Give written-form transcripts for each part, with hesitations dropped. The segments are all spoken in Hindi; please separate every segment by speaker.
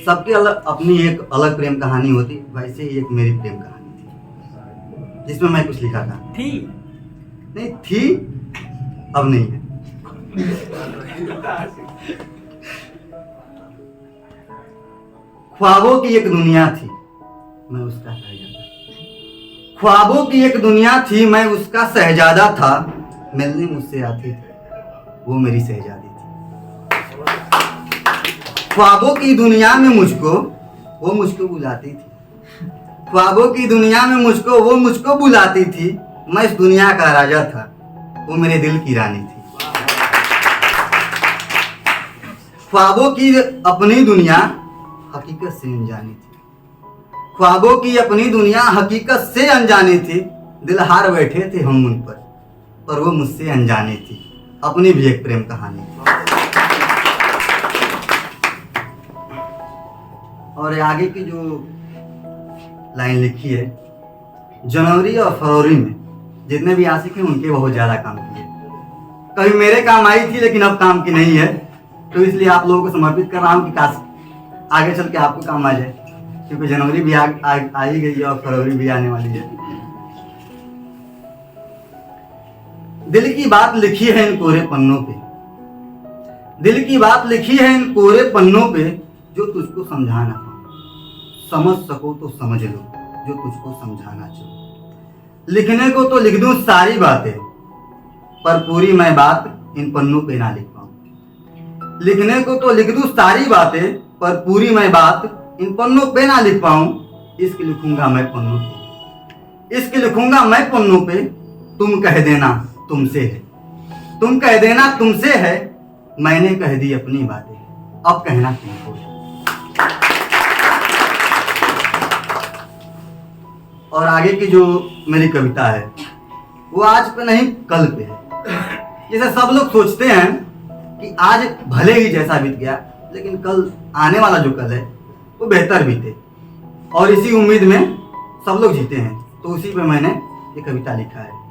Speaker 1: सबकी अलग अपनी एक अलग प्रेम कहानी होती, वैसे ही एक मेरी प्रेम कहानी थी जिसमें मैं कुछ लिखा था।
Speaker 2: थी
Speaker 1: नहीं थी, अब नहीं है। ख्वाबों की एक दुनिया थी, मैं उसका शहजादा। ख्वाबों की एक दुनिया थी, मैं उसका शहजादा था। मिलने मुझसे आती थी, वो मेरी शहजादी थी। ख्वाबों की दुनिया में मुझको, वो मुझको बुलाती थी। ख्वाबों की दुनिया में मुझको, वो मुझको बुलाती थी। मैं इस दुनिया का राजा था, वो मेरे दिल की रानी थी। ख्वाबों की अपनी दुनिया हकीकत से अनजानी थी। ख्वाबों की अपनी दुनिया हकीकत से अनजानी थी। दिल हार बैठे थे हम उन पर वो मुझसे अनजानी थी। अपनी भी एक प्रेम कहानी थी। और आगे की जो लाइन लिखी है, जनवरी और फरवरी में जितने भी आशिक हैं उनके बहुत ज्यादा काम किए। कभी मेरे काम आई थी लेकिन अब काम की नहीं है, तो इसलिए आप लोगों को समर्पित कर रहा हूँ कि काश आगे चल के आपको काम आ जाए, क्योंकि जनवरी भी आ ही गई है और फरवरी भी आने वाली है। दिल की बात लिखी है इन कोरे पन्नों पे, दिल की बात लिखी है इन कोरे पन्नों पे। जो तुझको समझा ना पाऊं, समझ सको तो समझ लो, जो तुझको समझाना चाहो। लिखने को तो लिख दूं सारी बातें, पर पूरी मैं बात इन पन्नों पे ना लिख पाऊं। लिखने को तो लिख दूं सारी बातें, पर पूरी मैं बात इन पन्नों पे ना लिख पाऊं। इश्क लिखूंगा मैं पन्नों पे, इश्क लिखूंगा मैं पन्नों पे। तुम कह देना तुमसे है, तुम कह देना तुमसे है। मैंने कह दी अपनी बातें, अब कहना तुमको है। और आगे की जो मेरी कविता है वो आज पे नहीं कल पे है। जैसे सब लोग सोचते हैं कि आज भले ही जैसा बीत गया, लेकिन कल आने वाला जो कल है वो बेहतर बीते, और इसी उम्मीद में सब लोग जीते हैं। तो उसी पे मैंने ये कविता लिखा है।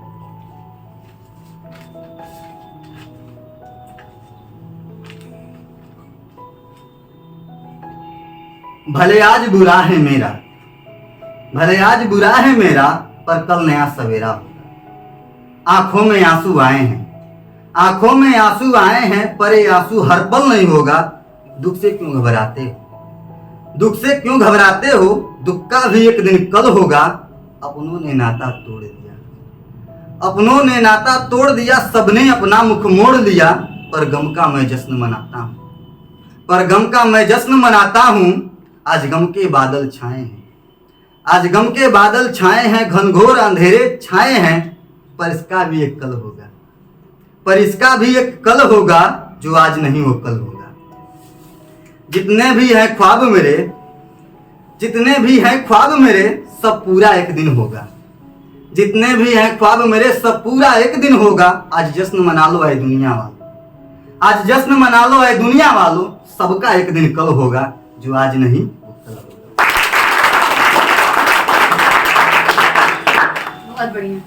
Speaker 1: भले आज बुरा है मेरा, भले आज बुरा है मेरा, पर कल नया सवेरा होगा। आंखों में आंसू आए हैं, आंखों में आंसू आए हैं, पर ये आंसू हर पल नहीं होगा। दुख से क्यों घबराते हो, दुख से क्यों घबराते हो, दुख का भी एक दिन कल होगा। अपनों ने नाता तोड़ दिया, अपनों ने नाता तोड़ दिया, सबने अपना मुख मोड़ लिया। पर गम का मैं जश्न मनाता हूँ, पर गम का मैं जश्न मनाता हूँ। आज गम के बादल छाए हैं, आज गम के बादल छाए हैं, घनघोर अंधेरे छाए हैं। पर इसका भी एक कल होगा, पर इसका भी एक कल होगा, जो आज नहीं वो कल होगा। जितने भी हैं ख्वाब मेरे, जितने भी हैं ख्वाब मेरे, सब पूरा एक दिन होगा। जितने भी हैं ख्वाब मेरे, सब पूरा एक दिन होगा। आज जश्न मना लो ऐ दुनिया वालों, आज जश्न मना लो ऐ दुनिया वालों। सबका एक दिन कल होगा, जो आज नहीं वो कल होगा।
Speaker 3: बहुत बढ़िया।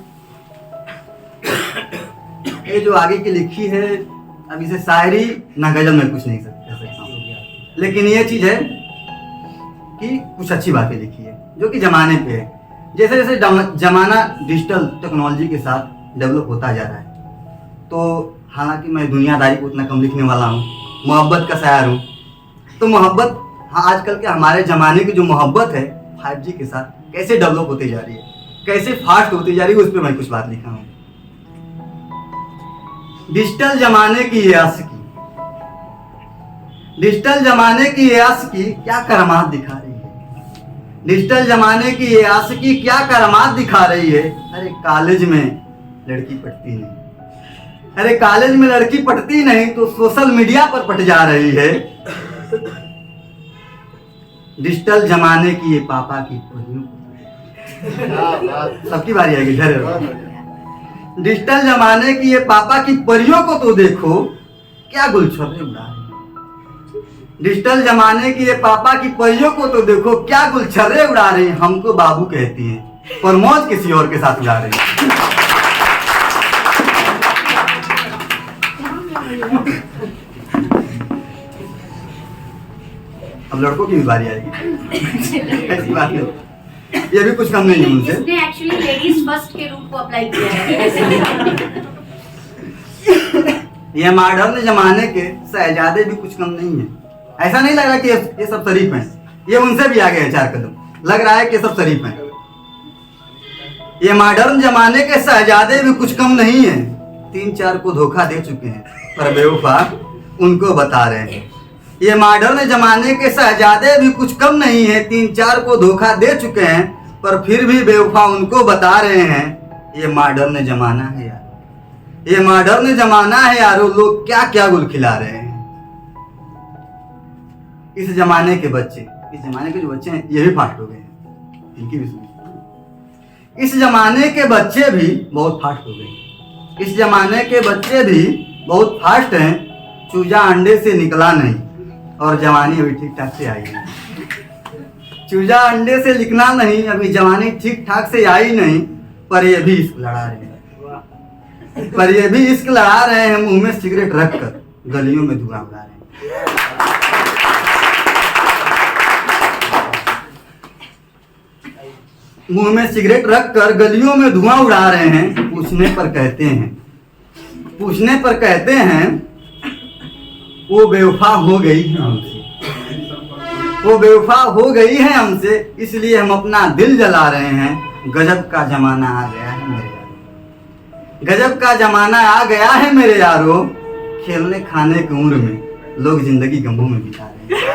Speaker 1: ये जो आगे की लिखी है, अब इसे शायरी ना गजल में कुछ नहीं कह सकता हूँ, लेकिन ये चीज है कि कुछ अच्छी बातें लिखी है जो कि जमाने पे है। जैसे जैसे जमाना डिजिटल टेक्नोलॉजी के साथ डेवलप होता जा रहा है, तो हालांकि मैं दुनियादारी को उतना कम लिखने वाला हूँ, मोहब्बत का शायर हूँ। तो मोहब्बत, हाँ, आजकल के हमारे ज़माने की जो मोहब्बत है 5G के साथ कैसे डेवलप होती जा रही है, कैसे फास्ट होती जा रही है, उस पर मैं कुछ बात लिखा हूँ। डिजिटल जमाने की ये आशिकी, डिजिटल जमाने की ये आशिकी क्या करामात दिखा रही है। डिजिटल जमाने की ये आशिकी क्या करामात दिखा रही है। अरे कॉलेज में लड़की पटती नहीं, अरे कॉलेज में लड़की पटती नहीं, तो सोशल मीडिया पर पट जा रही है। डिजिटल जमाने की ये पापा की परियों, सबकी बारी आएगी। डिजिटल जमाने की ये पापा की परियों को तो देखो, क्या गुलछर्रे उड़ा रही। डिजिटल जमाने की ये पापा की परियों को तो देखो, क्या गुलछर्रे उड़ा रही। हमको बाबू कहती हैं, पर मौज किसी और के साथ उड़ा रही। अब लड़कों की भी बारी आएगी। ऐसी बात नहीं, ये भी कुछ कम नहीं है उनसे।
Speaker 2: इसने एक्चुअली लेडीज फर्स्ट के रूप को अप्लाई किया है।
Speaker 1: ये मॉडर्न जमाने के शहजादे भी कुछ कम नहीं है। ऐसा नहीं लग रहा कि ये सब शरीफ हैं, ये उनसे भी आगे है 4 कदम। लग रहा है कि ये सब शरीफ हैं। ये मॉडर्न जमाने के शहजादे भी कुछ कम नहीं है। 3-4 को धोखा दे चुके हैं पर बेवफा उनको बता रहे हैं। ये मॉडर्न जमाने के शहजादे भी कुछ कम नहीं है। 3-4 को धोखा दे चुके हैं पर फिर भी बेवफा उनको बता रहे हैं। ये मॉडर्न जमाना है यार, ये मॉडर्न जमाना है यारो। लोग क्या क्या गुल खिला रहे हैं। इस जमाने के बच्चे, इस जमाने के जो बच्चे हैं ये भी फास्ट हो गए हैं, इनकी भी सुनिए। इस जमाने के बच्चे भी बहुत फास्ट हो गए। इस जमाने के बच्चे भी बहुत फास्ट हैं। चूजा अंडे से निकला नहीं और जवानी अभी ठीक ठाक से आई नहीं। चूजा अंडे से निकला नहीं, अभी जवानी ठीक ठाक से आई नहीं, पर ये भी इश्क लड़ा रहे हैं। पर ये भी इश्क लड़ा रहे हैं। मुंह में सिगरेट रखकर गलियों में धुआं उड़ा रहे हैं। मुंह में सिगरेट रखकर गलियों में धुआं उड़ा रहे हैं। पूछने पर कहते हैं वो बेवफा हो गई है हमसे, वो बेवफा हो गई है हमसे, इसलिए हम अपना दिल जला रहे हैं। गजब का जमाना आ गया है मेरे यारो, गजब का जमाना आ गया है मेरे यारो। खेलने खाने की उम्र में लोग जिंदगी गमों में बिता रहे हैं।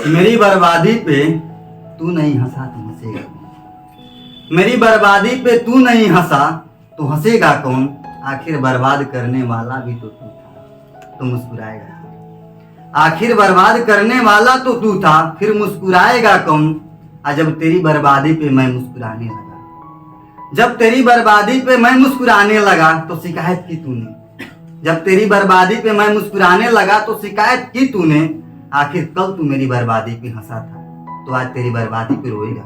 Speaker 1: मेरी बर्बादी पे तू नहीं हंसा तो हंसेगा कौन। मेरी बर्बादी पे तू नहीं हंसा तो हंसेगा कौन। आखिर बर्बाद करने वाला भी तो तू था, तो मुस्कुराएगा। आखिर बर्बाद करने वाला तो तू था, फिर मुस्कुराएगा कौन। जब तेरी बर्बादी पे मैं मुस्कुराने लगा, जब तेरी बर्बादी पे मैं मुस्कुराने लगा तो शिकायत की तूने। जब तेरी बर्बादी पे मैं मुस्कुराने लगा तो शिकायत की तूने। आखिर कल तू मेरी बर्बादी पे हंसा था, तो आज तेरी बर्बादी पे रोएगा।